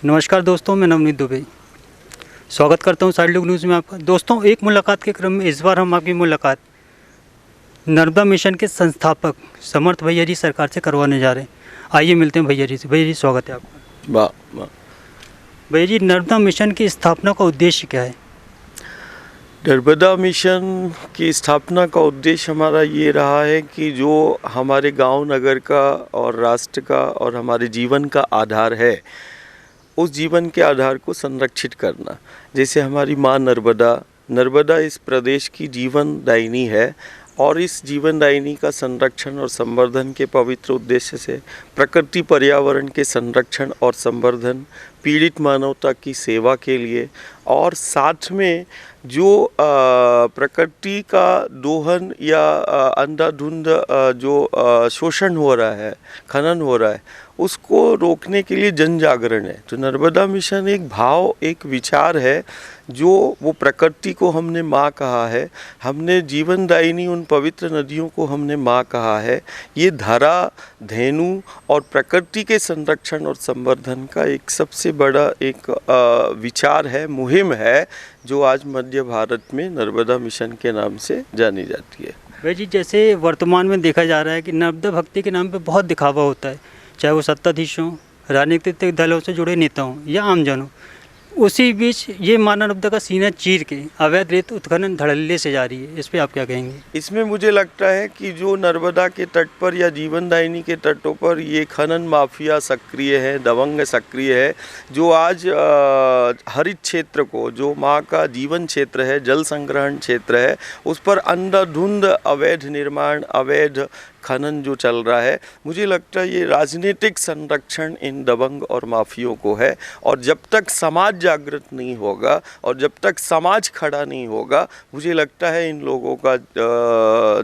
नमस्कार दोस्तों, मैं नवनीत दुबे स्वागत करता हूं साइड लुक न्यूज़ में आपका। दोस्तों, एक मुलाकात के क्रम में इस बार हम आपकी मुलाकात नर्मदा मिशन के संस्थापक समर्थ भैया जी सरकार से करवाने जा रहे हैं। आइए मिलते हैं भैया जी से। भैया जी, स्वागत है आपका। वाह। भैया जी, नर्मदा मिशन की स्थापना का उद्देश्य क्या है? नर्मदा मिशन की स्थापना का उद्देश्य हमारा ये रहा है कि जो हमारे गांव नगर का और राष्ट्र का और हमारे जीवन का आधार है, उस जीवन के आधार को संरक्षित करना। जैसे हमारी माँ नर्मदा इस प्रदेश की जीवन दायिनी है, और इस जीवन दायिनी का संरक्षण और संवर्धन के पवित्र उद्देश्य से प्रकृति पर्यावरण के संरक्षण और संवर्धन, पीड़ित मानवता की सेवा के लिए, और साथ में जो प्रकृति का दोहन या अंधाधुंध जो शोषण हो रहा है, खनन हो रहा है, उसको रोकने के लिए जन जागरण है। तो नर्मदा मिशन एक भाव, एक विचार है, जो वो प्रकृति को हमने माँ कहा है, हमने जीवनदायिनी उन पवित्र नदियों को हमने माँ कहा है। ये धरा, धेनु और प्रकृति के संरक्षण और संवर्धन का एक सबसे बड़ा एक विचार है, मुहिम है, जो आज मध्य भारत में नर्मदा मिशन के नाम से जानी जाती है। भैया जी, जैसे वर्तमान में देखा जा रहा है कि नर्मदा भक्ति के नाम पे बहुत दिखावा होता है, चाहे वो सत्ताधीश हों, राजनीतिक दलों से जुड़े नेता हों या आमजन हों। उसी बीच ये माँ नर्मदा का सीना चीर के अवैध रेत उत्खनन धड़ल्ले से जारी है। इस पे आप क्या कहेंगे? इसमें मुझे लगता है कि जो नर्मदा के तट पर या जीवनदायिनी के तटों पर ये खनन माफिया सक्रिय है, दबंग सक्रिय है, जो आज हरित क्षेत्र को, जो माँ का जीवन क्षेत्र है, जल संग्रहण क्षेत्र है, उस पर अंधाधुंध अवैध निर्माण, अवैध खनन जो चल रहा है, मुझे लगता है ये राजनीतिक संरक्षण इन दबंग और माफियों को है। और जब तक समाज जागृत नहीं होगा और जब तक समाज खड़ा नहीं होगा, मुझे लगता है इन लोगों का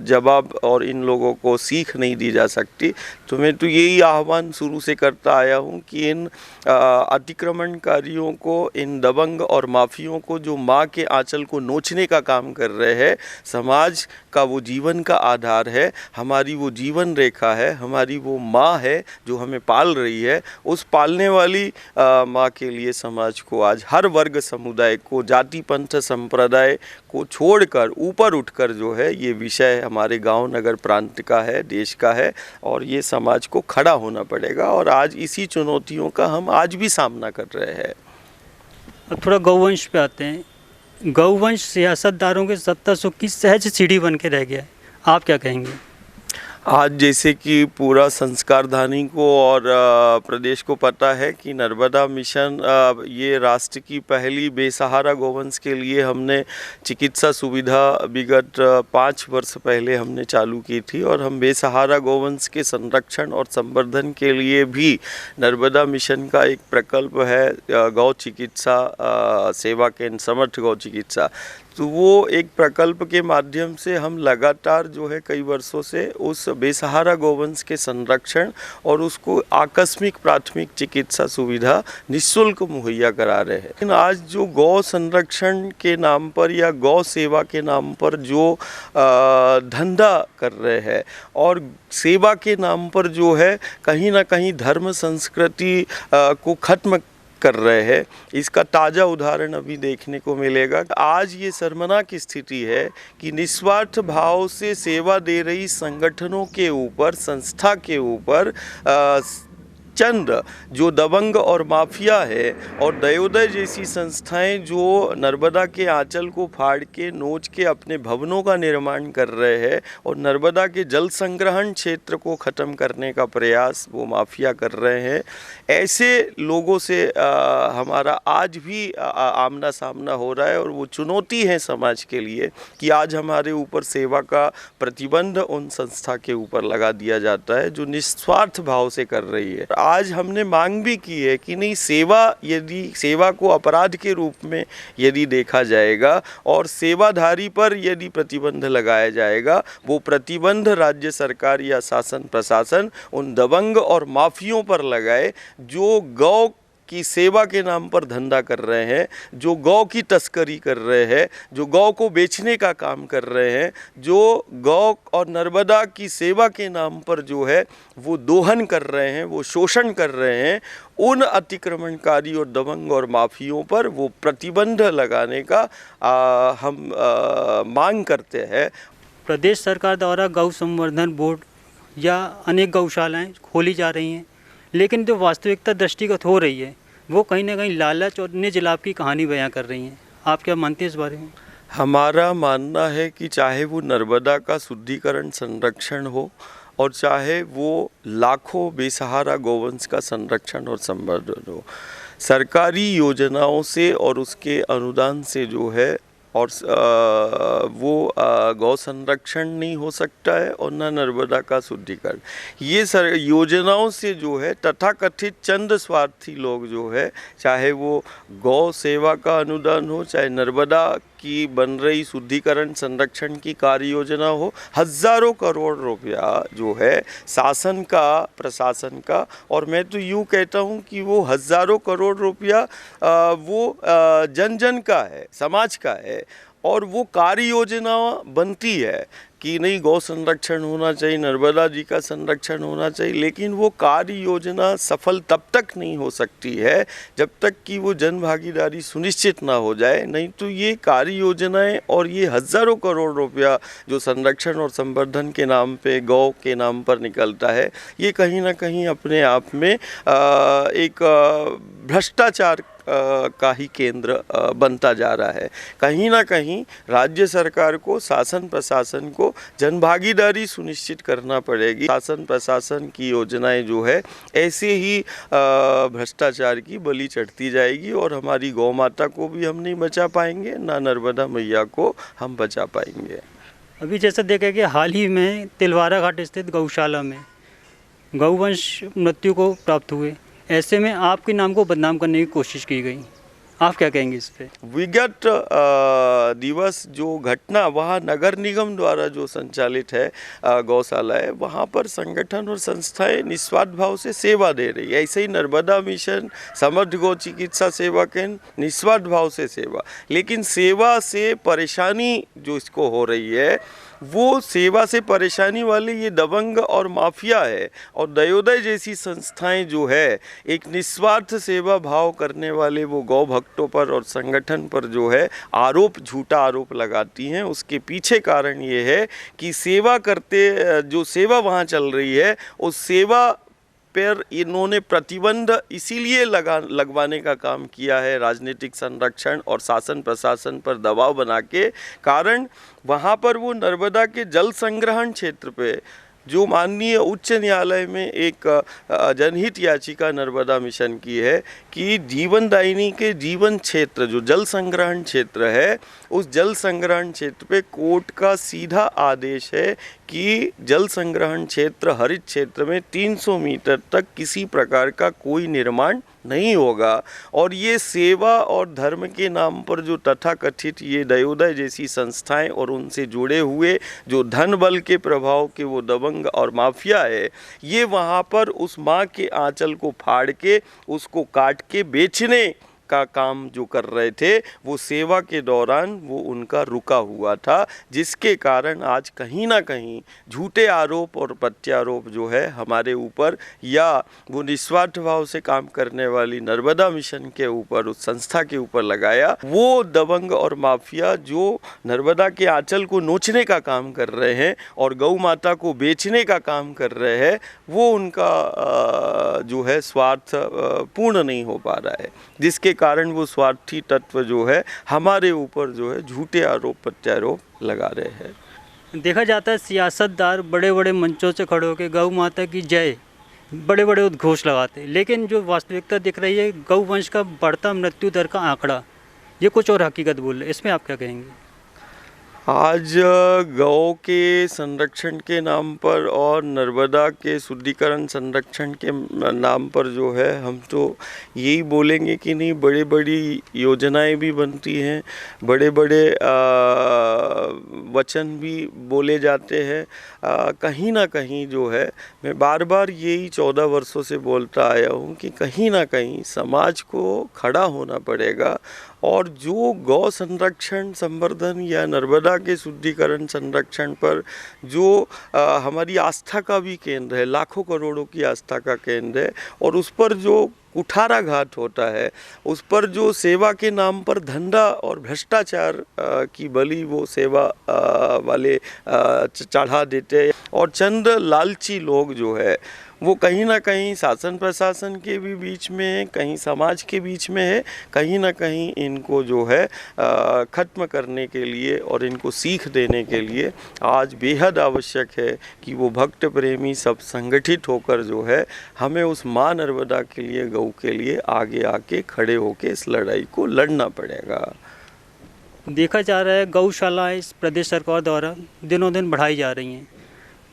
जवाब और इन लोगों को सीख नहीं दी जा सकती। तो मैं तो यही आह्वान शुरू से करता आया हूँ कि इन अतिक्रमणकारियों को, इन दबंग और माफियों को, जो माँ के आंचल को नोचने का काम कर रहे हैं, समाज का वो जीवन का आधार है, हमारी वो जीवन रेखा है, हमारी वो माँ है जो हमें पाल रही है, उस पालने वाली माँ के लिए समाज को आज हर वर्ग समुदाय को, जाति पंथ संप्रदाय को छोड़कर ऊपर उठकर जो है ये विषय हमारे गांव नगर प्रांत का है, देश का है, और ये समाज को खड़ा होना पड़ेगा। और आज इसी चुनौतियों का हम आज भी सामना कर रहे हैं। अब थोड़ा गौवंश पे आते हैं। गौवंश सियासतदारों के सत्ता सुख की सहज सीढ़ी बन के रह गया है, आप क्या कहेंगे? आज जैसे कि पूरा संस्कारधानी को और प्रदेश को पता है कि नर्मदा मिशन ये राष्ट्र की पहली बेसहारा गौवंश के लिए हमने चिकित्सा सुविधा विगत 5 वर्ष पहले हमने चालू की थी, और हम बेसहारा गौवंश के संरक्षण और संवर्धन के लिए भी नर्मदा मिशन का एक प्रकल्प है, गौ चिकित्सा सेवा केंद्र, समर्थ गौ चिकित्सा। तो वो एक प्रकल्प के माध्यम से हम लगातार जो है कई वर्षों से उस बेसहारा गौवंश के संरक्षण और उसको आकस्मिक प्राथमिक चिकित्सा सुविधा निःशुल्क मुहैया करा रहे हैं। लेकिन आज जो गौ संरक्षण के नाम पर या गौ सेवा के नाम पर जो धंधा कर रहे हैं, और सेवा के नाम पर जो है कहीं ना कहीं धर्म संस्कृति को खत्म कर रहे हैं, इसका ताज़ा उदाहरण अभी देखने को मिलेगा। आज ये शर्मनाक स्थिति है कि निस्वार्थ भाव से सेवा दे रही संगठनों के ऊपर, संस्था के ऊपर चंद जो दबंग और माफिया है, और दयोदय जैसी संस्थाएं जो नर्मदा के आंचल को फाड़ के, नोच के अपने भवनों का निर्माण कर रहे हैं, और नर्मदा के जल संग्रहण क्षेत्र को ख़त्म करने का प्रयास वो माफिया कर रहे हैं। ऐसे लोगों से हमारा आज भी आमना सामना हो रहा है, और वो चुनौती है समाज के लिए कि आज हमारे ऊपर सेवा का प्रतिबंध उन संस्था के ऊपर लगा दिया जाता है जो निस्वार्थ भाव से कर रही है। आज हमने मांग भी की है कि नहीं, सेवा को अपराध के रूप में यदि देखा जाएगा और सेवाधारी पर यदि प्रतिबंध लगाया जाएगा, वो प्रतिबंध राज्य सरकार या शासन प्रशासन उन दबंग और माफियों पर लगाए जो गौ की सेवा के नाम पर धंधा कर रहे हैं, जो गौ की तस्करी कर रहे हैं, जो गौ को बेचने का काम कर रहे हैं, जो गौ और नर्मदा की सेवा के नाम पर जो है वो दोहन कर रहे हैं, वो शोषण कर रहे हैं, उन अतिक्रमणकारी और दबंग और माफियों पर वो प्रतिबंध लगाने का हम मांग करते हैं। प्रदेश सरकार द्वारा गौ संवर्धन बोर्ड या अनेक गौशालाएं खोली जा रही हैं, लेकिन जो वास्तविकता दृष्टिगत हो रही है वो कहीं ना कहीं लालच और निज लाभ की कहानी बयां कर रही हैं। आप क्या मानते हैं इस बारे में? हमारा मानना है कि चाहे वो नर्मदा का शुद्धिकरण संरक्षण हो और चाहे वो लाखों बेसहारा गौवंश का संरक्षण और संवर्धन हो, सरकारी योजनाओं से और उसके अनुदान से जो है और वो गौ संरक्षण नहीं हो सकता है और न नर्मदा का शुद्धिकरण। ये योजनाओं से जो है तथाकथित चंद स्वार्थी लोग जो है, चाहे वो गौ सेवा का अनुदान हो, चाहे नर्मदा की बन रही शुद्धिकरण संरक्षण की कार्य योजना हो, हज़ारों करोड़ रुपया जो है शासन का, प्रशासन का, और मैं तो यूँ कहता हूँ कि वो हज़ारों करोड़ रुपया वो जन जन का है, समाज का है, और वो कार्य योजना बनती है कि नहीं गौ संरक्षण होना चाहिए, नर्मदा जी का संरक्षण होना चाहिए, लेकिन वो कार्य योजना सफल तब तक नहीं हो सकती है जब तक कि वो जन भागीदारी सुनिश्चित ना हो जाए। नहीं तो ये कार्य योजनाएं और ये हज़ारों करोड़ रुपया जो संरक्षण और संवर्धन के नाम पे, गौ के नाम पर निकलता है, ये कहीं ना कहीं अपने आप में एक भ्रष्टाचार का ही केंद्र बनता जा रहा है। कहीं ना कहीं राज्य सरकार को, शासन प्रशासन को जनभागीदारी सुनिश्चित करना पड़ेगी। शासन प्रशासन की योजनाएं जो है ऐसे ही भ्रष्टाचार की बलि चढ़ती जाएगी और हमारी गौ माता को भी हम नहीं बचा पाएंगे, ना नर्मदा मैया को हम बचा पाएंगे। अभी जैसा देखा कि हाल ही में तिलवारा घाट स्थित गौशाला में गौवंश मृत्यु को प्राप्त हुए, ऐसे में आपके नाम को बदनाम करने की कोशिश की गई, आप क्या कहेंगे इस पे? विगत दिवस जो घटना वहाँ नगर निगम द्वारा जो संचालित है गौशाला है, वहाँ पर संगठन और संस्थाएं निस्वार्थ भाव से सेवा दे रही है। ऐसे ही नर्मदा मिशन, समर्थ गौ चिकित्सा सेवा केंद्र निस्वार्थ भाव से सेवा, लेकिन सेवा से परेशानी जो इसको हो रही है वो सेवा से परेशानी वाले ये दबंग और माफिया है। और दयोदय जैसी संस्थाएं जो है एक निस्वार्थ सेवा भाव करने वाले वो गौ भक्तों पर और संगठन पर जो है आरोप, झूठा आरोप लगाती हैं। उसके पीछे कारण ये है कि सेवा करते, जो सेवा वहाँ चल रही है उस सेवा पर इन्होंने प्रतिबंध इसीलिए लगवाने का काम किया है, राजनीतिक संरक्षण और शासन प्रशासन पर दबाव बना के कारण। वहाँ पर वो नर्मदा के जल संग्रहण क्षेत्र पे जो माननीय उच्च न्यायालय में एक जनहित याचिका नर्मदा मिशन की है कि जीवनदायिनी के जीवन क्षेत्र जो जल संग्रहण क्षेत्र है, उस जल संग्रहण क्षेत्र पे कोर्ट का सीधा आदेश है कि जल संग्रहण क्षेत्र, हरित क्षेत्र में 300 मीटर तक किसी प्रकार का कोई निर्माण नहीं होगा। और ये सेवा और धर्म के नाम पर जो तथाकथित ये दयोदय जैसी संस्थाएं और उनसे जुड़े हुए जो धन बल के प्रभाव के वो दबंग और माफिया है, ये वहाँ पर उस माँ के आंचल को फाड़ के उसको काट के बेचने का काम जो कर रहे थे, वो सेवा के दौरान वो उनका रुका हुआ था, जिसके कारण आज कहीं ना कहीं झूठे आरोप और प्रत्यारोप जो है हमारे ऊपर या वो निस्वार्थ भाव से काम करने वाली नर्मदा मिशन के ऊपर, उस संस्था के ऊपर लगाया। वो दबंग और माफिया जो नर्मदा के आंचल को नोचने का काम कर रहे हैं और गौ माता को बेचने का काम कर रहे हैं, वो उनका जो है स्वार्थ पूर्ण नहीं हो पा रहा है, जिसके कारण वो स्वार्थी तत्व जो है हमारे ऊपर जो है झूठे आरोप प्रत्यारोप लगा रहे हैं। देखा जाता है सियासतदार बड़े बड़े मंचों से खड़े होकर गौ माता की जय बड़े बड़े उद्घोष लगाते हैं, लेकिन जो वास्तविकता दिख रही है गौ वंश का बढ़ता मृत्यु दर का आंकड़ा ये कुछ और हकीकत बोल रहे हैं, इसमें आप क्या कहेंगे? आज गौ के संरक्षण के नाम पर और नर्मदा के शुद्धिकरण संरक्षण के नाम पर जो है हम तो यही बोलेंगे कि नहीं, बड़ी बड़ी योजनाएं भी बनती हैं, बड़े बड़े वचन भी बोले जाते हैं। कहीं ना कहीं जो है, मैं बार बार यही 14 वर्षों से बोलता आया हूँ कि कहीं ना कहीं समाज को खड़ा होना पड़ेगा और जो गौ संरक्षण संवर्धन या नर्मदा के शुद्धिकरण संरक्षण पर जो हमारी आस्था का भी केंद्र है, लाखों करोड़ों की आस्था का केंद्र है, और उस पर जो कुठाराघात होता है, उस पर जो सेवा के नाम पर धंधा और भ्रष्टाचार की बलि वो सेवा वाले चढ़ा देते हैं, और चंद लालची लोग जो है वो कहीं ना कहीं शासन प्रशासन के भी बीच में है, कहीं समाज के बीच में है, कहीं ना कहीं इनको जो है ख़त्म करने के लिए और इनको सीख देने के लिए आज बेहद आवश्यक है कि वो भक्त प्रेमी सब संगठित होकर जो है हमें उस माँ नर्मदा के लिए, गौ के लिए आगे आके खड़े होके इस लड़ाई को लड़ना पड़ेगा। देखा जा रहा है गौशालाएं इस प्रदेश सरकार द्वारा दिनों दिन बढ़ाई जा रही हैं,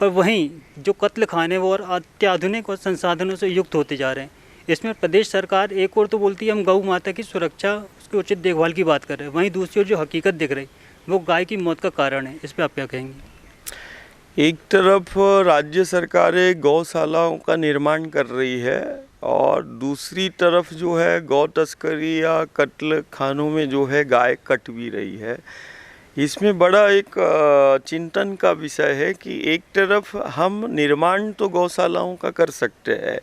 पर वहीं जो कत्ल खाने वो और अत्याधुनिक और संसाधनों से युक्त होते जा रहे हैं। इसमें प्रदेश सरकार एक और तो बोलती है हम गौ माता की सुरक्षा, उसकी उचित देखभाल की बात कर रहे हैं, वहीं दूसरी ओर जो हकीकत दिख रही वो गाय की मौत का कारण है। इस पर आप क्या कहेंगे? एक तरफ राज्य सरकारें गौशालाओं का निर्माण कर रही है और दूसरी तरफ जो है गौ तस्करी या कत्ल खानों में जो है गाय कट भी रही है। इसमें बड़ा एक चिंतन का विषय है कि एक तरफ हम निर्माण तो गौशालाओं का कर सकते हैं,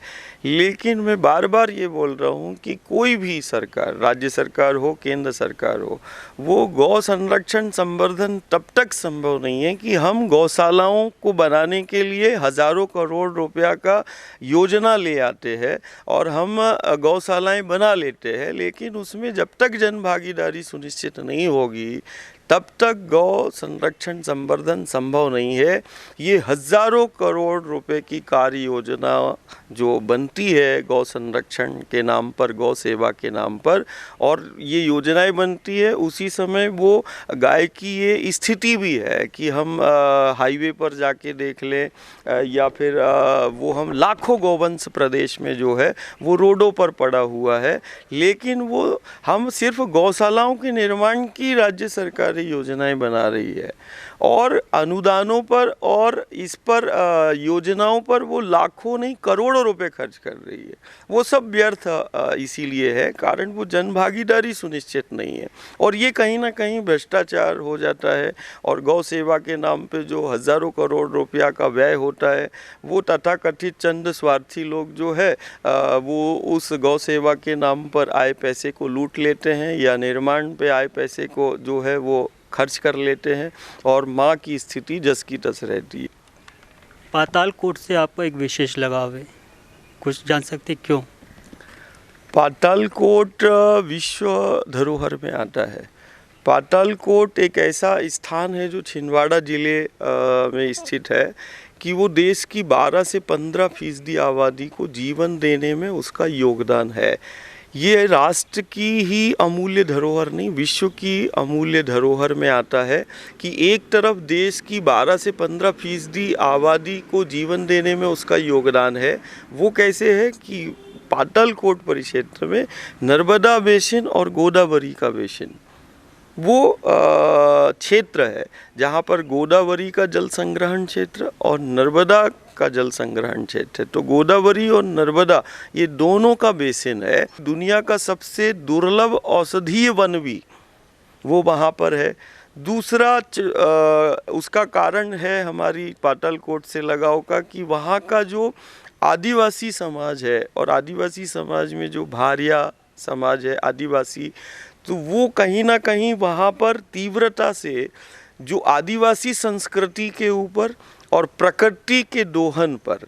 लेकिन मैं बार बार ये बोल रहा हूँ कि कोई भी सरकार, राज्य सरकार हो, केंद्र सरकार हो, वो गौ संरक्षण संवर्धन तब तक संभव नहीं है कि हम गौशालाओं को बनाने के लिए हज़ारों करोड़ रुपया का योजना ले आते हैं और हम गौशालाएं बना लेते हैं, लेकिन उसमें जब तक जन भागीदारी सुनिश्चित नहीं होगी तब तक गौ संरक्षण संवर्धन संभव नहीं है। ये हज़ारों करोड़ रुपए की कार्य योजना जो बनती है गौ संरक्षण के नाम पर, गौ सेवा के नाम पर, और ये योजनाएं बनती है उसी समय वो गाय की ये स्थिति भी है कि हम हाईवे पर जाके देख लें या फिर वो हम लाखों गौवंश प्रदेश में जो है वो रोडों पर पड़ा हुआ है, लेकिन वो हम सिर्फ गौशालाओं के निर्माण की राज्य सरकार योजनाएं बना रही है और अनुदानों पर और इस पर योजनाओं पर वो लाखों नहीं करोड़ों रुपए खर्च कर रही है। वो सब व्यर्थ इसीलिए है कारण वो जन भागीदारी सुनिश्चित नहीं है और ये कहीं ना कहीं भ्रष्टाचार हो जाता है और गौ सेवा के नाम पे जो हज़ारों करोड़ रुपया का व्यय होता है वो तथाकथित चंद स्वार्थी लोग जो है वो उस गौ सेवा के नाम पर आए पैसे को लूट लेते हैं या निर्माण पे आए पैसे को जो है वो खर्च कर लेते हैं और माँ की स्थिति जस की तस रहती है। पातालकोट से आपका एक विशेष लगाव है, कुछ जान सकते क्यों? पातालकोट विश्व धरोहर में आता है। पातालकोट एक ऐसा स्थान है जो छिंदवाड़ा ज़िले में स्थित है कि वो देश की 12 से 15% आबादी को जीवन देने में उसका योगदान है। ये राष्ट्र की ही अमूल्य धरोहर नहीं, विश्व की अमूल्य धरोहर में आता है कि एक तरफ देश की 12 से 15% आबादी को जीवन देने में उसका योगदान है। वो कैसे है कि पातालकोट परिक्षेत्र में नर्मदा बेसिन और गोदावरी का बेसिन वो क्षेत्र है जहाँ पर गोदावरी का जल संग्रहण क्षेत्र और नर्मदा का जल संग्रहण क्षेत्र है। तो गोदावरी और नर्मदा ये दोनों का बेसिन है। दुनिया का सबसे दुर्लभ औषधीय वन भी वो वहाँ पर है। दूसरा उसका कारण है हमारी पातालकोट से लगाव का कि वहाँ का जो आदिवासी समाज है और आदिवासी समाज में जो भारिया समाज है आदिवासी, तो वो कहीं ना कहीं वहाँ पर तीव्रता से जो आदिवासी संस्कृति के ऊपर और प्रकृति के दोहन पर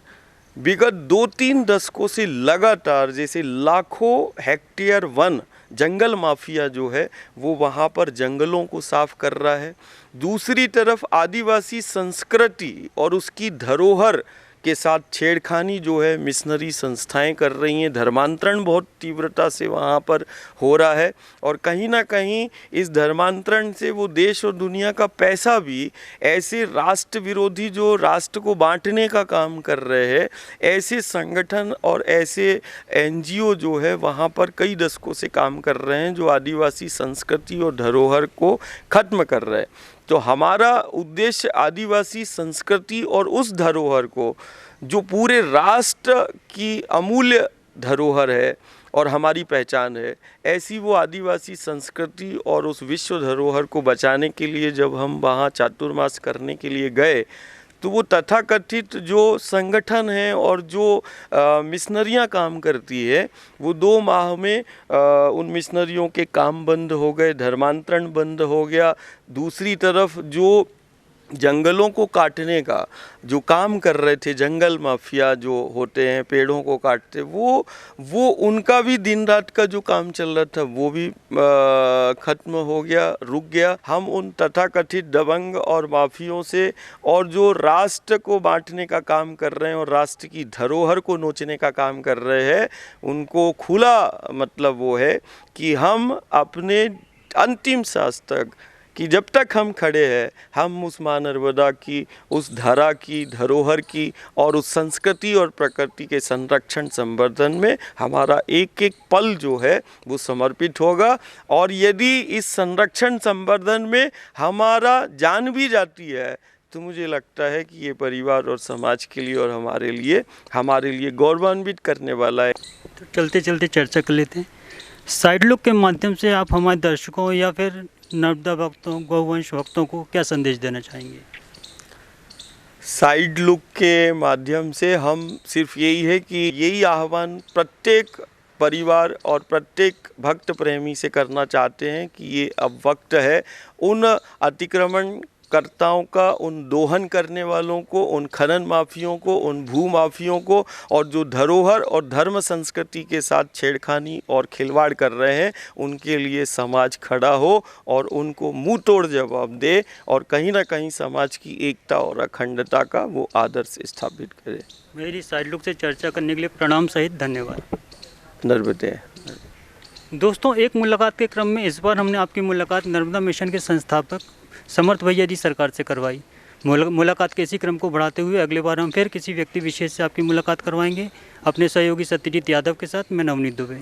विगत 2-3 दशकों से लगातार जैसे लाखों हेक्टेयर वन जंगल माफिया जो है वो वहाँ पर जंगलों को साफ कर रहा है। दूसरी तरफ आदिवासी संस्कृति और उसकी धरोहर के साथ छेड़खानी जो है मिशनरी संस्थाएं कर रही हैं। धर्मांतरण बहुत तीव्रता से वहाँ पर हो रहा है और कहीं ना कहीं इस धर्मांतरण से वो देश और दुनिया का पैसा भी ऐसे राष्ट्र विरोधी जो राष्ट्र को बांटने का काम कर रहे हैं, ऐसे संगठन और ऐसे NGO जो है वहाँ पर कई दशकों से काम कर रहे हैं जो आदिवासी संस्कृति और धरोहर को ख़त्म कर रहे हैं। तो हमारा उद्देश्य आदिवासी संस्कृति और उस धरोहर को, जो पूरे राष्ट्र की अमूल्य धरोहर है और हमारी पहचान है, ऐसी वो आदिवासी संस्कृति और उस विश्व धरोहर को बचाने के लिए जब हम वहाँ चातुर्मास करने के लिए गए, तो वो तथाकथित जो संगठन है और जो मिशनरियाँ काम करती है, वो 2 माह में उन मिशनरियों के काम बंद हो गए, धर्मांतरण बंद हो गया। दूसरी तरफ जो जंगलों को काटने का जो काम कर रहे थे, जंगल माफिया जो होते हैं, पेड़ों को काटते, वो उनका भी दिन रात का जो काम चल रहा था वो भी ख़त्म हो गया, रुक गया। हम उन तथाकथित दबंग और माफियों से, और जो राष्ट्र को बांटने का काम कर रहे हैं और राष्ट्र की धरोहर को नोचने का काम कर रहे हैं, उनको खुला मतलब वो है कि हम अपने अंतिम सांस तक, कि जब तक हम खड़े हैं, हम उस माँ नर्मदा की, उस धरा की, धरोहर की और उस संस्कृति और प्रकृति के संरक्षण संवर्धन में हमारा एक एक पल जो है वो समर्पित होगा। और यदि इस संरक्षण संवर्धन में हमारा जान भी जाती है, तो मुझे लगता है कि ये परिवार और समाज के लिए और हमारे लिए गौरवान्वित करने वाला है। तो चलते चलते चर्चा कर लेते हैं। साइड लुक के माध्यम से आप हमारे दर्शकों या फिर नर्मदा भक्तों, गौवंश भक्तों को क्या संदेश देना चाहेंगे? साइड लुक के माध्यम से हम सिर्फ यही है कि यही आह्वान प्रत्येक परिवार और प्रत्येक भक्त प्रेमी से करना चाहते हैं कि ये अब वक्त है उन अतिक्रमण कर्ताओं का, उन दोहन करने वालों को, उन खनन माफियों को, उन भू माफियों को, और जो धरोहर और धर्म संस्कृति के साथ छेड़खानी और खिलवाड़ कर रहे हैं, उनके लिए समाज खड़ा हो और उनको मुंह तोड़ जवाब दे, और कहीं ना कहीं समाज की एकता और अखंडता का वो आदर्श स्थापित करे। मेरी साइड लुक से चर्चा करने के लिए प्रणाम सहित धन्यवाद। नर्मदे। दोस्तों, एक मुलाकात के क्रम में इस बार हमने आपकी मुलाकात नर्मदा मिशन के संस्थापक समर्थ भैया जी सरकार से करवाई। मुलाकात के इसी क्रम को बढ़ाते हुए अगले बार हम फिर किसी व्यक्ति विशेष से आपकी मुलाकात करवाएंगे। अपने सहयोगी सत्यजीत यादव के साथ मैं नवनीत दुबे।